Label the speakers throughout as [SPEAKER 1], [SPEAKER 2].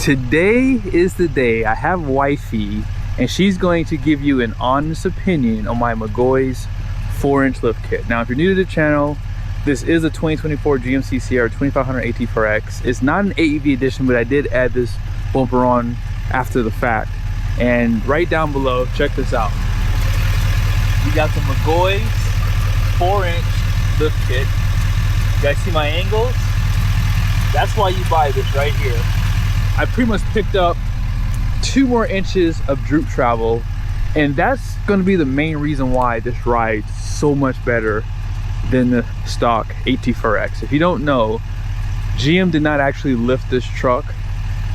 [SPEAKER 1] Today is the day. I have wifey and she's going to give you an honest opinion on my Mcgaughys 4-inch lift kit. Now if you're new to the channel, this is a 2024 GMC Sierra 2500 AT4X. It's not an AEV edition, but I did add this bumper on after the fact. And right down below, check this out. We got the Mcgaughys 4-inch lift kit. You guys see my angles? That's why you buy this right here. I pretty much picked up 2 more inches of droop travel, and that's going to be the main reason why this rides so much better than the stock AT4X. If you don't know, GM did not actually lift this truck.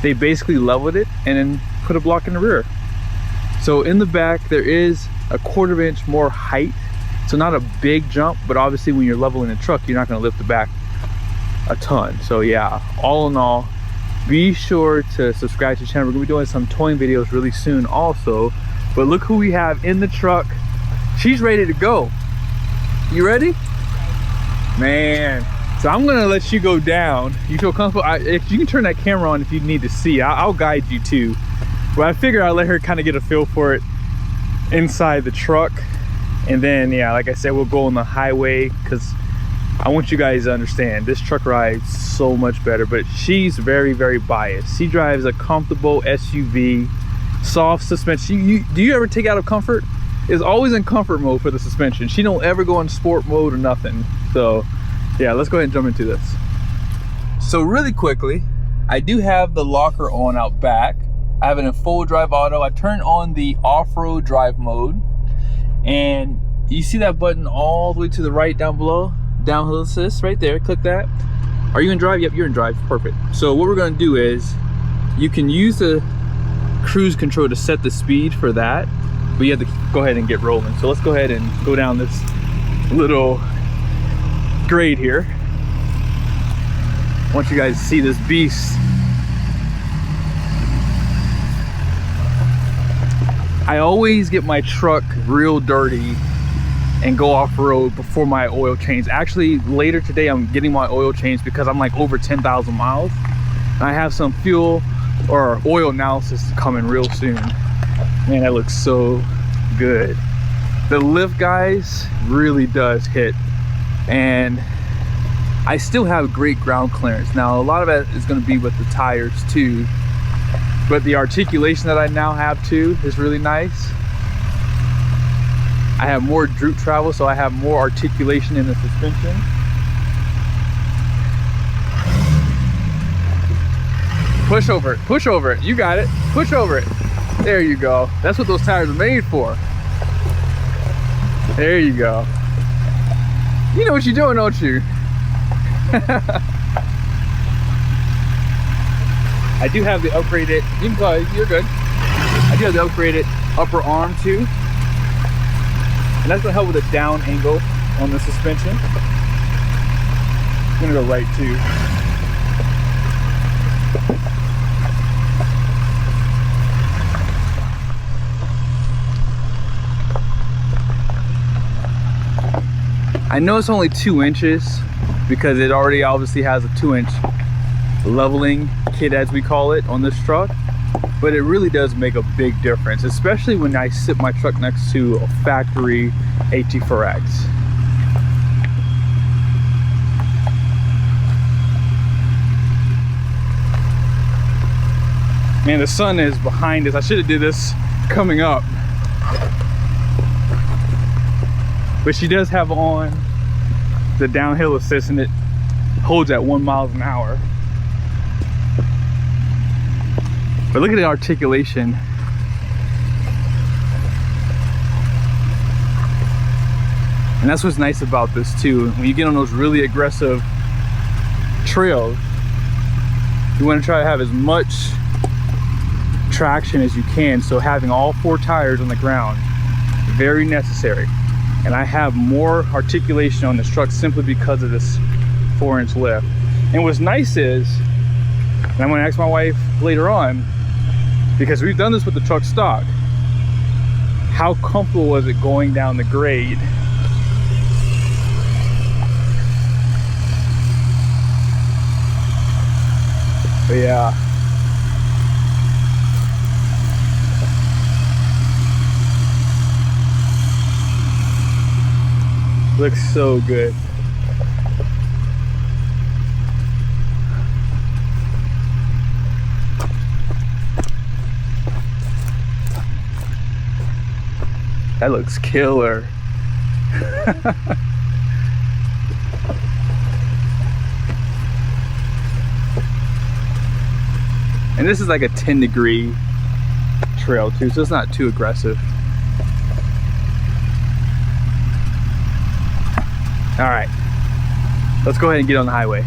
[SPEAKER 1] They basically leveled it and then put a block in the rear. So in the back there is a 1/4 inch more height, so not a big jump, but obviously when you're leveling the truck you're not going to lift the back a ton. So yeah, all in all, be sure to subscribe to the channel. We're gonna be doing some towing videos really soon also. But look who we have in the truck. She's ready to go. You ready? Man, so I'm gonna let you go down. You feel comfortable? If you can turn that camera on if you need to see. I'll guide you too. But I figure I'll let her kind of get a feel for it inside the truck. And then, yeah, like I said, we'll go on the highway because I want you guys to understand this truck rides so much better. But she's very, very biased. She drives a comfortable SUV, soft suspension. Do you ever take out of comfort? It's always in comfort mode for the suspension. She don't ever go in sport mode or nothing. So yeah, let's go ahead and jump into this. So really quickly, I do have the locker on out back. I have it in full drive auto. I turn on the off-road drive mode, and you see that button all the way to the right down below? Downhill assist right there. Click that. Are you in drive? Yep, you're in drive. Perfect. So what we're going to do is you can use the cruise control to set the speed for that, but you have to go ahead and get rolling. So let's go ahead and go down this little grade here. I want you guys to see this beast. I always get my truck real dirty and go off-road before my oil change. Actually, later today I'm getting my oil change because I'm like over 10,000 miles. And I have some fuel or oil analysis coming real soon. Man, that looks so good. The lift, guys, really does hit. And I still have great ground clearance. Now, a lot of it is gonna be with the tires too. But the articulation that I now have too is really nice. I have more droop travel, so I have more articulation in the suspension. Push over it, you got it, push over it. There you go, that's what those tires are made for. There you go. You know what you're doing, don't you? I do have the upgraded, you can go, you're good. I do have the upgraded upper arm too. And that's gonna help with a down angle on the suspension. I'm gonna go right too. I know it's only 2 inches because it already obviously has a 2-inch leveling kit, as we call it, on this truck. But it really does make a big difference, especially when I sit my truck next to a factory AT4X. Man, the sun is behind us. I should have did this coming up. But she does have on the downhill assist, and it holds at 1 mile an hour. But look at the articulation. And that's what's nice about this too. When you get on those really aggressive trails, you want to try to have as much traction as you can. So having all 4 tires on the ground, very necessary. And I have more articulation on this truck simply because of this 4-inch lift. And what's nice is, and I'm going to ask my wife later on, because we've done this with the truck stock, how comfortable was it going down the grade? But yeah, Looks so good. That looks killer. And this is like a 10-degree trail too, so it's not too aggressive. All right, let's go ahead and get on the highway.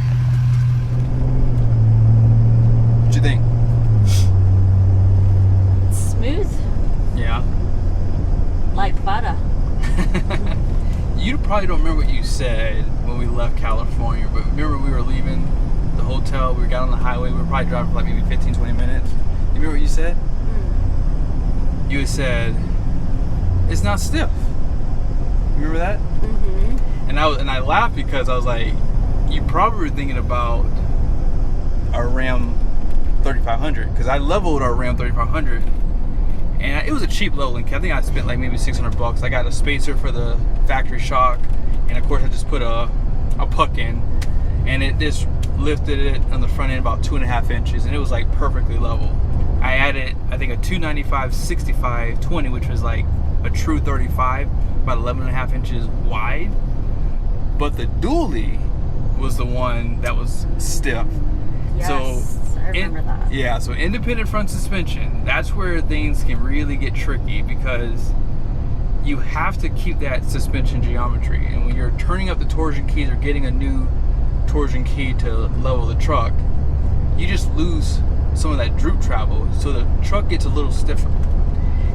[SPEAKER 1] What you think?
[SPEAKER 2] Smooth.
[SPEAKER 1] Yeah.
[SPEAKER 2] Like butter.
[SPEAKER 1] You probably don't remember what you said when we left California, but remember we were leaving the hotel, we got on the highway, we were probably driving for like maybe 15-20 minutes. You remember what you said? Mm. You said, it's not stiff. Remember that? Mm-hmm. And I laughed because I was like, you probably were thinking about our Ram 3500, because I leveled our Ram 3500, and it was a cheap leveling kit. I think I spent like maybe $600. I got a spacer for the factory shock, and of course I just put a puck in, and it just lifted it on the front end about 2.5 inches, and it was like perfectly level. I added, I think, a 295/65/20, which was like a true 35, about 11.5 inches wide. But the dually was the one that was stiff.
[SPEAKER 2] Yes, so I remember that.
[SPEAKER 1] Yeah, so independent front suspension, that's where things can really get tricky, because you have to keep that suspension geometry. And when you're turning up the torsion keys or getting a new torsion key to level the truck, you just lose some of that droop travel, so the truck gets a little stiffer.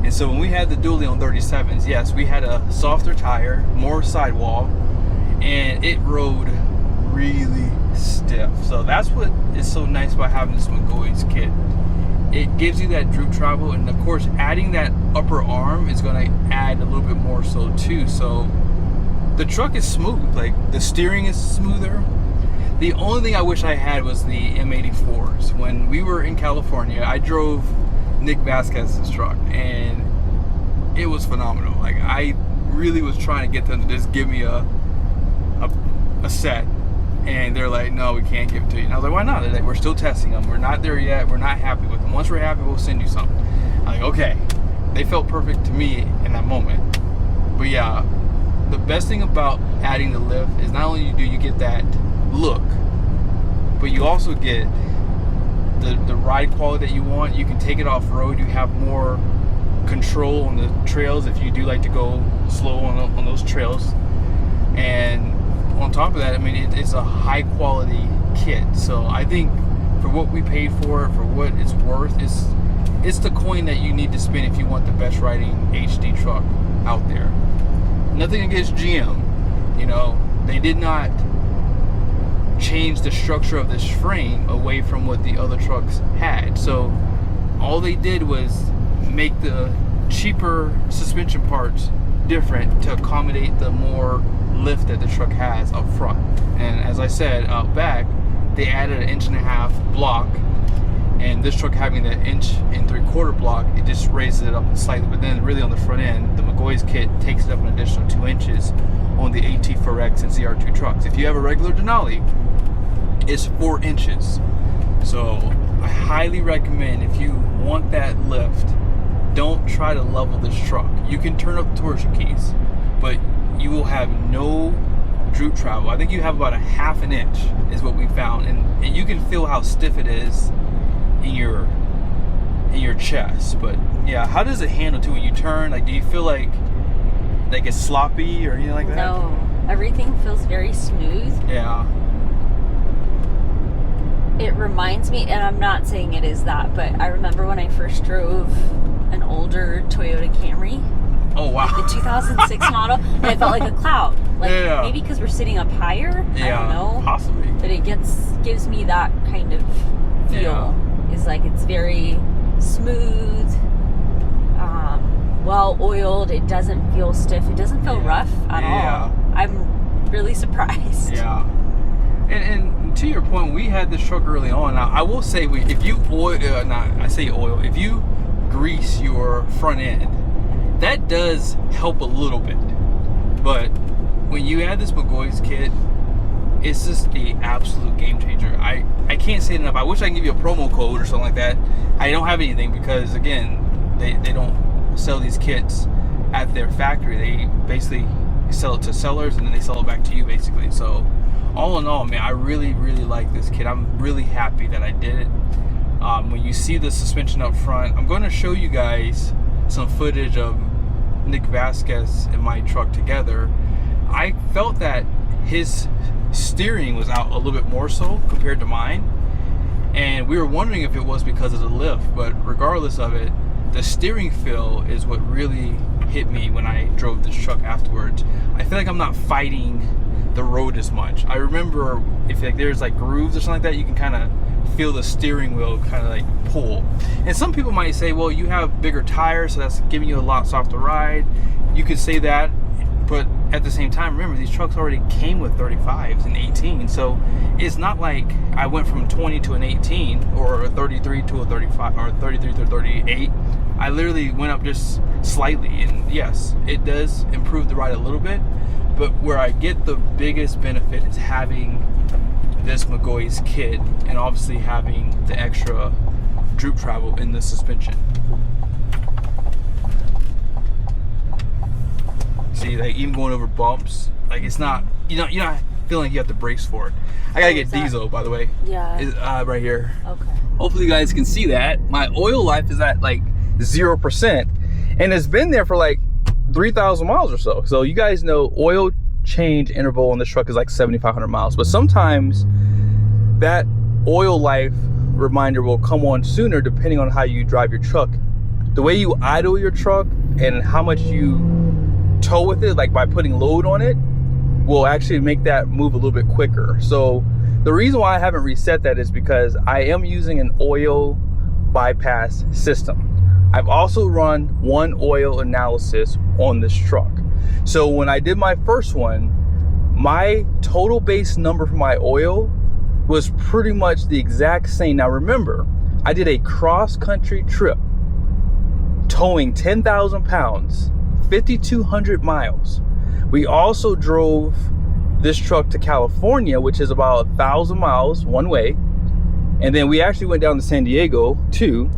[SPEAKER 1] And so when we had the dually on 37s, yes, we had a softer tire, more sidewall, and it rode really stiff. So that's what is so nice about having this Mcgaughys kit. It gives you that droop travel, and of course adding that upper arm is going to add a little bit more so too. So the truck is smooth, like the steering is smoother. The only thing I wish I had was the M84s. When we were in California, I drove Nick Vasquez's truck, and it was phenomenal. Like, I really was trying to get them to just give me a set, and they're like, no, we can't give it to you. And I was like, why not? They're like, we're still testing them, we're not there yet, we're not happy with them. Once we're happy, we'll send you something. I'm like, okay. They felt perfect to me in that moment. But yeah, the best thing about adding the lift is not only do you get that look, but you also get the ride quality that you want. You can take it off road, you have more control on the trails if you do like to go slow on those trails. And on top of that, I mean, it's a high quality kit. So I think for what we paid for it, for what it's worth, it's the coin that you need to spend if you want the best riding HD truck out there. Nothing against GM, you know, they did not change the structure of this frame away from what the other trucks had. So all they did was make the cheaper suspension parts different to accommodate the more lift that the truck has up front. And as I said, out back they added an 1.5 inch block, and this truck having the 1 3/4 inch block, it just raises it up slightly. But then really on the front end, the Mcgaughys kit takes it up an additional 2 inches on the AT4X and ZR2 trucks. If you have a regular Denali, it's 4 inches. So I highly recommend, if you want that lift, don't try to level this truck. You can turn up the torsion keys, but you will have no droop travel. I think you have about a 1/2 inch is what we found, and you can feel how stiff it is in your chest. But yeah, how does it handle too when you turn? Like, do you feel like it's sloppy or anything like that?
[SPEAKER 2] No, everything feels very smooth.
[SPEAKER 1] Yeah.
[SPEAKER 2] It reminds me, and I'm not saying it is that, but I remember when I first drove an older Toyota Camry.
[SPEAKER 1] Oh wow.
[SPEAKER 2] Like the 2006 model, and it felt like a cloud. Like,
[SPEAKER 1] yeah.
[SPEAKER 2] Maybe because we're sitting up higher.
[SPEAKER 1] Yeah,
[SPEAKER 2] I don't know.
[SPEAKER 1] possibly.
[SPEAKER 2] But it gives me that kind of feel.
[SPEAKER 1] Yeah.
[SPEAKER 2] It's like it's very smooth, well oiled. It doesn't feel stiff. It doesn't feel rough at all. I'm really surprised.
[SPEAKER 1] Yeah. And to your point, we had this truck early on. Now, I will say, if you if you grease your front end, that does help a little bit. But when you add this Mcgaughys kit, it's just the absolute game changer. I can't say it enough. I wish I can give you a promo code or something like that. I don't have anything because, again, they don't sell these kits at their factory. They basically sell it to sellers and then they sell it back to you, basically. So all in all, man, I really like this kit. I'm really happy that I did it. When you see the suspension up front, I'm going to show you guys some footage of Nick Vasquez and my truck together. I felt that his steering was out a little bit more so compared to mine, and we were wondering if it was because of the lift, but regardless of it, the steering feel is what really hit me when I drove this truck afterwards. I feel like I'm not fighting the road as much. I remember if like there's like grooves or something like that, you can kind of feel the steering wheel kind of like pull. And some people might say, well, you have bigger tires, so that's giving you a lot softer ride. You could say that, but at the same time, remember, these trucks already came with 35s and 18, so it's not like I went from 20 to an 18 or a 33 to a 35 or 33 to 38. I literally went up just slightly, and yes, it does improve the ride a little bit, but where I get the biggest benefit is having this Mcgaughys kit and obviously having the extra droop travel in the suspension. See, like even going over bumps, like it's not, you're not feeling like you have to brace for it. I gotta get diesel, by the way.
[SPEAKER 2] Yeah.
[SPEAKER 1] It's, right here.
[SPEAKER 2] Okay.
[SPEAKER 1] Hopefully you guys can see that. My oil life is at like 0%, and it's been there for like 3,000 miles or so. So you guys know oil change interval on this truck is like 7,500 miles, but sometimes that oil life reminder will come on sooner depending on how you drive your truck. The way you idle your truck and how much you tow with it, like by putting load on it, will actually make that move a little bit quicker. So the reason why I haven't reset that is because I am using an oil bypass system. I've also run one oil analysis on this truck. So when I did my first one, my total base number for my oil was pretty much the exact same. Now remember, I did a cross-country trip towing 10,000 pounds, 5,200 miles. We also drove this truck to California, which is about 1,000 miles one way, and then we actually went down to San Diego too.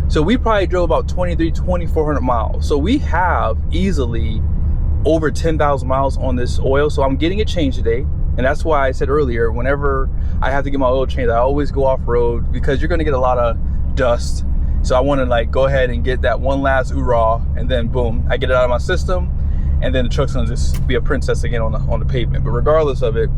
[SPEAKER 1] So we probably drove about 2,400 miles. So we have easily over 10,000 miles on this oil. So I'm getting it changed today, and that's why I said earlier, whenever I have to get my oil changed, I always go off road because you're going to get a lot of dust. So I want to like go ahead and get that one last hoorah, and then boom, I get it out of my system, and then the truck's gonna just be a princess again on the pavement. But regardless of it,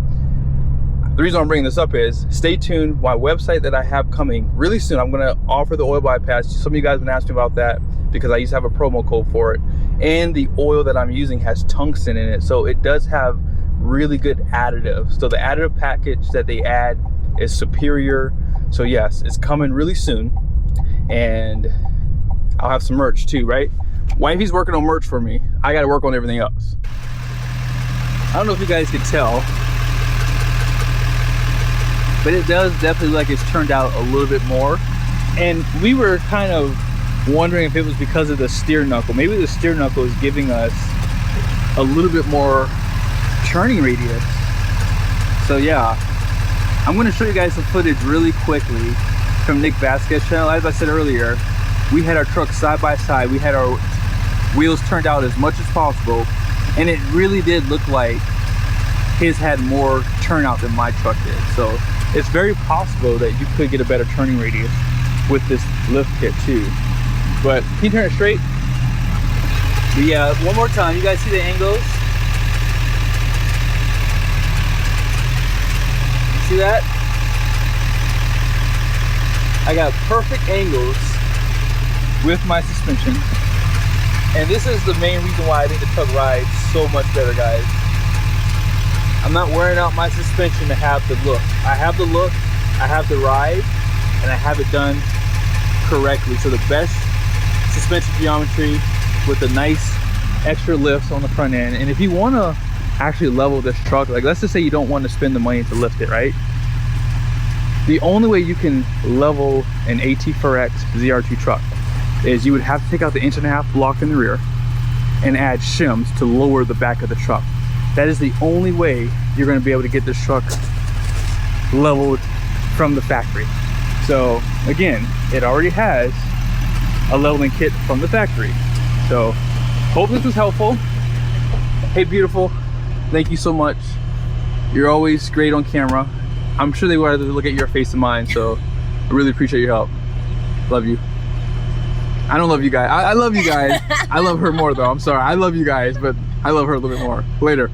[SPEAKER 1] the reason I'm bringing this up is stay tuned. My website that I have coming really soon, I'm gonna offer the oil bypass. Some of you guys have been asking me about that because I used to have a promo code for it, and the oil that I'm using has tungsten in it, so it does have really good additives. So the additive package that they add is superior. So yes, it's coming really soon. And I'll have some merch too, right? Wifey's working on merch for me. I gotta work on everything else. I don't know if you guys can tell, but it does definitely look like it's turned out a little bit more. And we were kind of wondering if it was because of the steer knuckle. Maybe the steer knuckle is giving us a little bit more turning radius. So yeah, I'm gonna show you guys some footage really quickly from Nick Vasquez channel. As I said earlier, we had our truck side by side. We had our wheels turned out as much as possible, and it really did look like his had more turnout than my truck did. So it's very possible that you could get a better turning radius with this lift kit too. But can you turn it straight? But yeah, one more time. You guys see the angles? See that? I got perfect angles with my suspension, and this is the main reason why I think the truck rides so much better, guys. I'm not wearing out my suspension to have the look. I have the look, I have the ride, and I have it done correctly. So the best suspension geometry with the nice extra lifts on the front end. And if you want to actually level this truck, like let's just say you don't want to spend the money to lift it, right? The only way you can level an AT4X ZR2 truck is you would have to take out the 1.5-inch block in the rear and add shims to lower the back of the truck. That is the only way you're going to be able to get this truck leveled from the factory. So again, it already has a leveling kit from the factory. So hope this was helpful. Hey beautiful, thank you so much. You're always great on camera. I'm sure they would rather look at your face than mine, so I really appreciate your help. Love you. I don't love you guys. I love you guys. I love her more though. I'm sorry. I love you guys, but I love her a little bit more. Later.